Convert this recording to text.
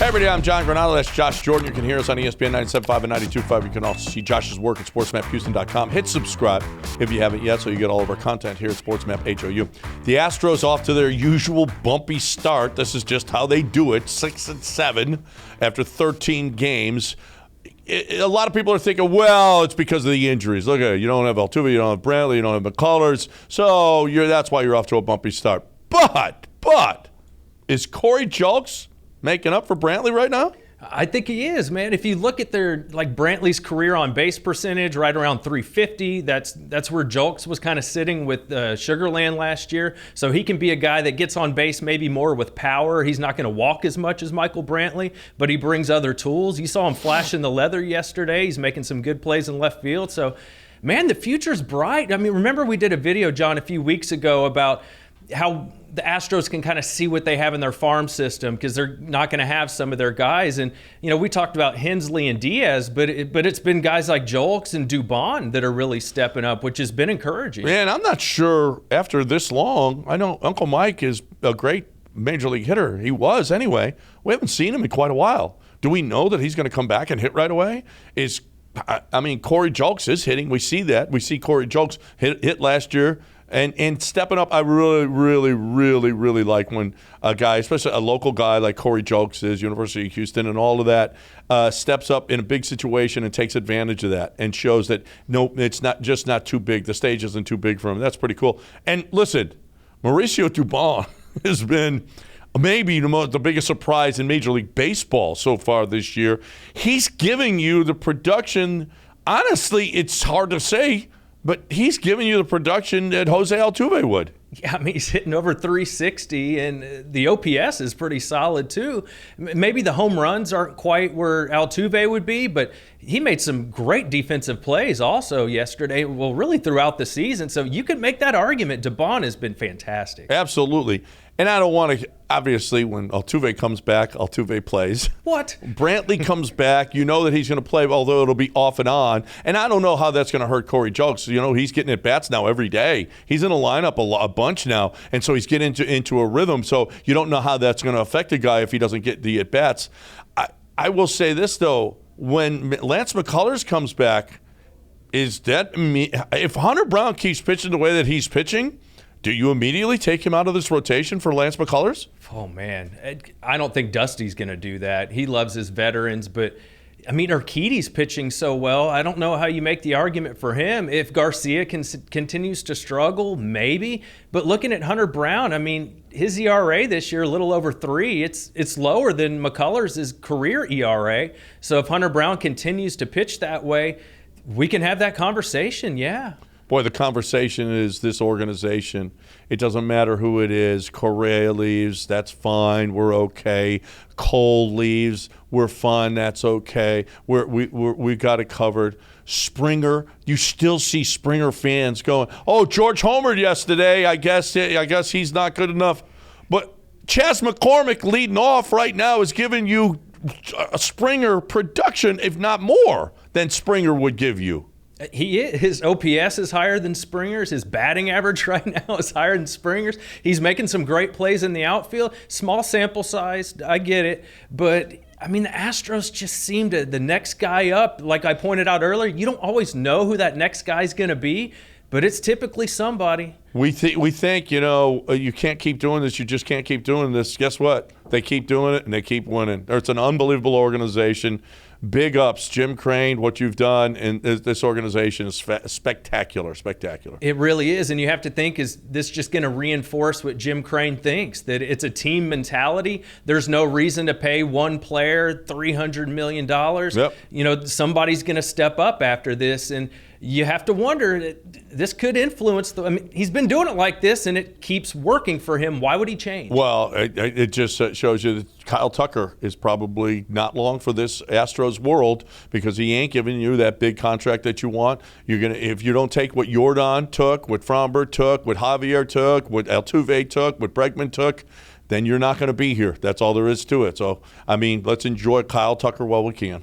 Hey everybody, I'm John Granado. That's Josh Jordan. You can hear us on ESPN 97.5 and 92.5. You can also see Josh's work at sportsmaphouston.com. Hit subscribe if you haven't yet so you get all of our content here at SportsMap HOU. The Astros off to their usual bumpy start. This is just how they do it, 6-7 after 13 games. A lot of people are thinking, well, it's because of the injuries. Look at it. You don't have Altuve, you don't have Brantley, you don't have McCullers, so that's why you're off to a bumpy start. But is Corey Julks making up for Brantley right now? I think he is, man. If you look at their Brantley's career on base percentage, right around 350, that's where Julks was kind of sitting with Sugarland last year. So he can be a guy that gets on base maybe more with power. He's not going to walk as much as Michael Brantley, but he brings other tools. You saw him flashing the leather yesterday. He's making some good plays in left field. So, man, the future's bright. I mean, remember we did a video, John, a few weeks ago about how the Astros can kind of see what they have in their farm system because they're not going to have some of their guys. And, we talked about Hensley and Diaz, but it's been guys like Julks and Dubon that are really stepping up, which has been encouraging. Man, I'm not sure after this long. I know Uncle Mike is a great major league hitter. He was anyway. We haven't seen him in quite a while. Do we know that he's going to come back and hit right away? Corey Julks is hitting. We see that. We see Corey Julks hit last year. And stepping up, I really, really, really, really like when a guy, especially a local guy like Corey Julks is, University of Houston and all of that, steps up in a big situation and takes advantage of that and shows that, no, it's not too big. The stage isn't too big for him. That's pretty cool. And listen, Mauricio Dubon has been maybe the biggest surprise in Major League Baseball so far this year. He's giving you the production. Honestly, it's hard to say, but he's giving you the production that Jose Altuve would. Yeah, he's hitting over 360, and the OPS is pretty solid too. Maybe the home runs aren't quite where Altuve would be, but he made some great defensive plays also yesterday, well, really throughout the season. So you could make that argument. Dubon has been fantastic. Absolutely. And I don't want to, obviously, when Altuve comes back, Altuve plays. What? Brantley comes back. You know that he's going to play, although it'll be off and on. And I don't know how that's going to hurt Corey Julks. He's getting at-bats now every day. He's in a lineup a bunch now, and so he's getting into a rhythm. So you don't know how that's going to affect a guy if he doesn't get the at-bats. I will say this, though. When Lance McCullers comes back, if Hunter Brown keeps pitching the way that he's pitching, do you immediately take him out of this rotation for Lance McCullers? Oh, man. I don't think Dusty's going to do that. He loves his veterans, but, Urquidy's pitching so well. I don't know how you make the argument for him. If Garcia continues to struggle, maybe. But looking at Hunter Brown, his ERA this year, a little over 3. It's lower than McCullers' career ERA. So if Hunter Brown continues to pitch that way, we can have that conversation, yeah. Boy, the conversation is this organization. It doesn't matter who it is. Correa leaves, that's fine. We're okay. Cole leaves, we're fine. That's okay. We got it covered. Springer, you still see Springer fans going, "Oh, George homered yesterday. I guess he's not good enough." But Chas McCormick leading off right now is giving you a Springer production, if not more, than Springer would give you. His OPS is higher than Springer's. His batting average right now is higher than Springer's. He's making some great plays in the outfield. Small sample size, I get it. But, the Astros just seem to, the next guy up, like I pointed out earlier, you don't always know who that next guy's going to be, but it's typically somebody. We think, you can't keep doing this. You just can't keep doing this. Guess what? They keep doing it, and they keep winning. It's an unbelievable organization. Big ups, Jim Crane, what you've done in this organization is spectacular. It really is, and you have to think, is this just going to reinforce what Jim Crane thinks, that it's a team mentality? There's no reason to pay one player $300 million. Yep. Somebody's going to step up after this, and you have to wonder, this could influence he's been doing it like this, and it keeps working for him. Why would he change? Well, it just shows you that Kyle Tucker is probably not long for this Astros world because he ain't giving you that big contract that you want. If you don't take what Yordan took, what Fromber took, what Javier took, what Altuve took, what Bregman took, then you're not going to be here. That's all there is to it. So, let's enjoy Kyle Tucker while we can.